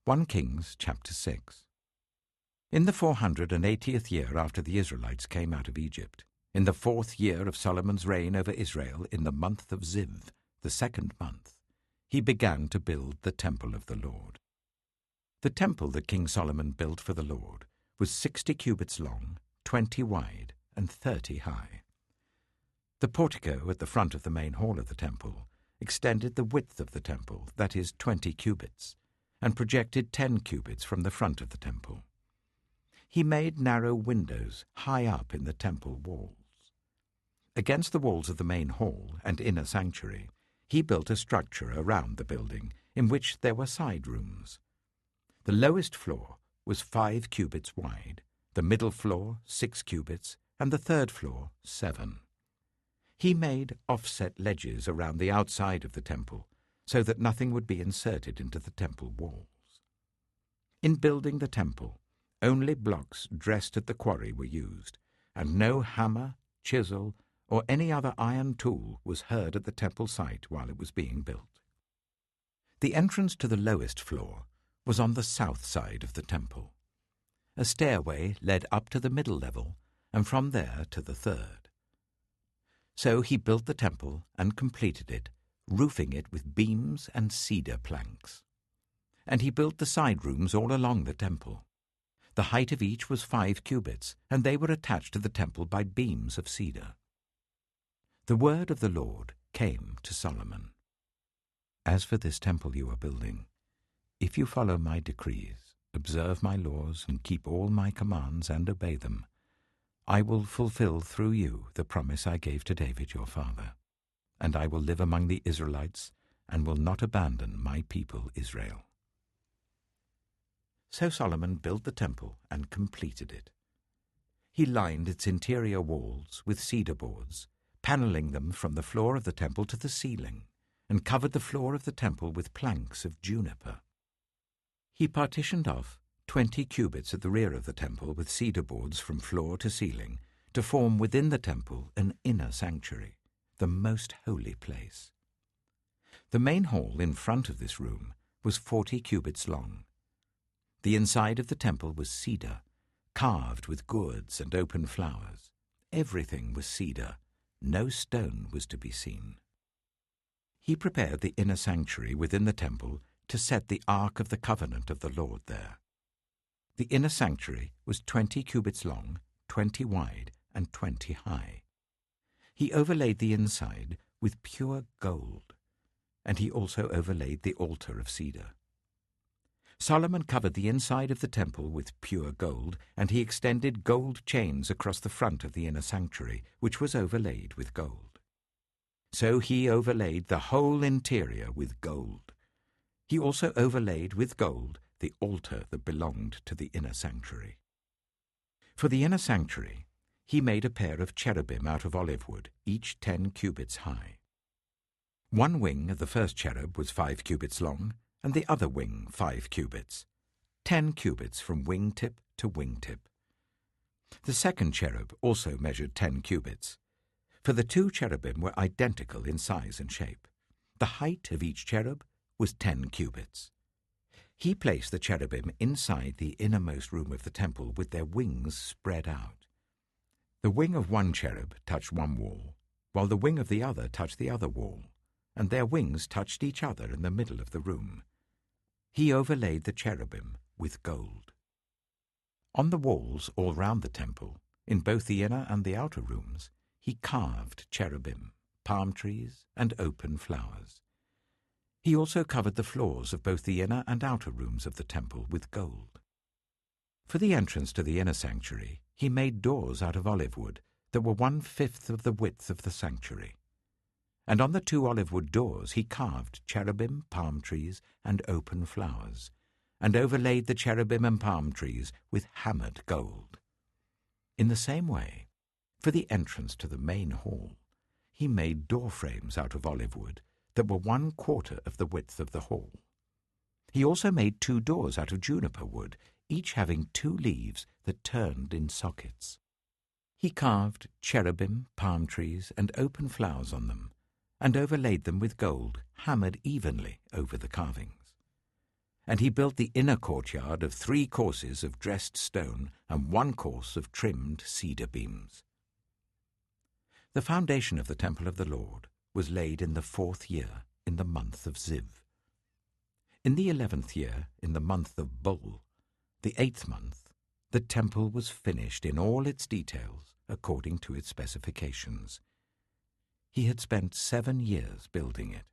1 Kings chapter 6. In the 480th year after the Israelites came out of Egypt, in the 4th year of Solomon's reign over Israel, in the month of Ziv, the 2nd month, he began to build the temple of the Lord. The temple that King Solomon built for the Lord was 60 cubits long, 20 wide, and 30 high. The portico at the front of the main hall of the temple extended the width of the temple, that is 20 cubits, and projected 10 cubits from the front of the temple. He made narrow windows high up in the temple walls. Against the walls of the main hall and inner sanctuary, he built a structure around the building in which there were side rooms. The lowest floor was 5 cubits wide, the middle floor 6 cubits, and the third floor 7. He made offset ledges around the outside of the temple so that nothing would be inserted into the temple walls. In building the temple, only blocks dressed at the quarry were used, and no hammer, chisel, or any other iron tool was heard at the temple site while it was being built. The entrance to the lowest floor was on the south side of the temple. A stairway led up to the middle level, and from there to the third. So he built the temple and completed it, roofing it with beams and cedar planks. And he built the side rooms all along the temple. The height of each was 5 cubits, and they were attached to the temple by beams of cedar. The word of the Lord came to Solomon. As for this temple you are building, if you follow my decrees, observe my laws, and keep all my commands and obey them, I will fulfill through you the promise I gave to David your father, and I will live among the Israelites and will not abandon my people Israel. So Solomon built the temple and completed it. He lined its interior walls with cedar boards, paneling them from the floor of the temple to the ceiling, and covered the floor of the temple with planks of juniper. He partitioned off 20 cubits at the rear of the temple with cedar boards from floor to ceiling to form within the temple an inner sanctuary, the most holy place. The main hall in front of this room was 40 cubits long. The inside of the temple was cedar, carved with gourds and open flowers. Everything was cedar. No stone was to be seen. He prepared the inner sanctuary within the temple to set the Ark of the Covenant of the Lord there. The inner sanctuary was 20 cubits long, 20 wide, and 20 high. He overlaid the inside with pure gold, and he also overlaid the altar of cedar. Solomon covered the inside of the temple with pure gold, and he extended gold chains across the front of the inner sanctuary, which was overlaid with gold. So he overlaid the whole interior with gold. He also overlaid with gold the altar that belonged to the inner sanctuary. For the inner sanctuary, he made a pair of cherubim out of olive wood, each 10 cubits high. One wing of the first cherub was 5 cubits long, and the other wing 5 cubits, 10 cubits from wingtip to wingtip. The second cherub also measured 10 cubits, for the 2 cherubim were identical in size and shape. The height of each cherub was 10 cubits. He placed the cherubim inside the innermost room of the temple with their wings spread out. The wing of one cherub touched one wall, while the wing of the other touched the other wall, and their wings touched each other in the middle of the room. He overlaid the cherubim with gold. On the walls all round the temple, in both the inner and the outer rooms, he carved cherubim, palm trees, and open flowers. He also covered the floors of both the inner and outer rooms of the temple with gold. For the entrance to the inner sanctuary, he made doors out of olive wood that were 1/5 of the width of the sanctuary. And on the 2 olive wood doors he carved cherubim, palm trees, and open flowers, and overlaid the cherubim and palm trees with hammered gold. In the same way, for the entrance to the main hall, he made door frames out of olive wood that were 1/4 of the width of the hall. He also made 2 doors out of juniper wood, each having 2 leaves that turned in sockets. He carved cherubim, palm trees, and open flowers on them, and overlaid them with gold, hammered evenly over the carvings. and he built the inner courtyard of 3 courses of dressed stone and 1 course of trimmed cedar beams. The foundation of the temple of the Lord was laid in the 4th year, in the month of Ziv. In the 11th year, in the month of Bul, the 8th month, the temple was finished in all its details according to its specifications. He had spent 7 years building it.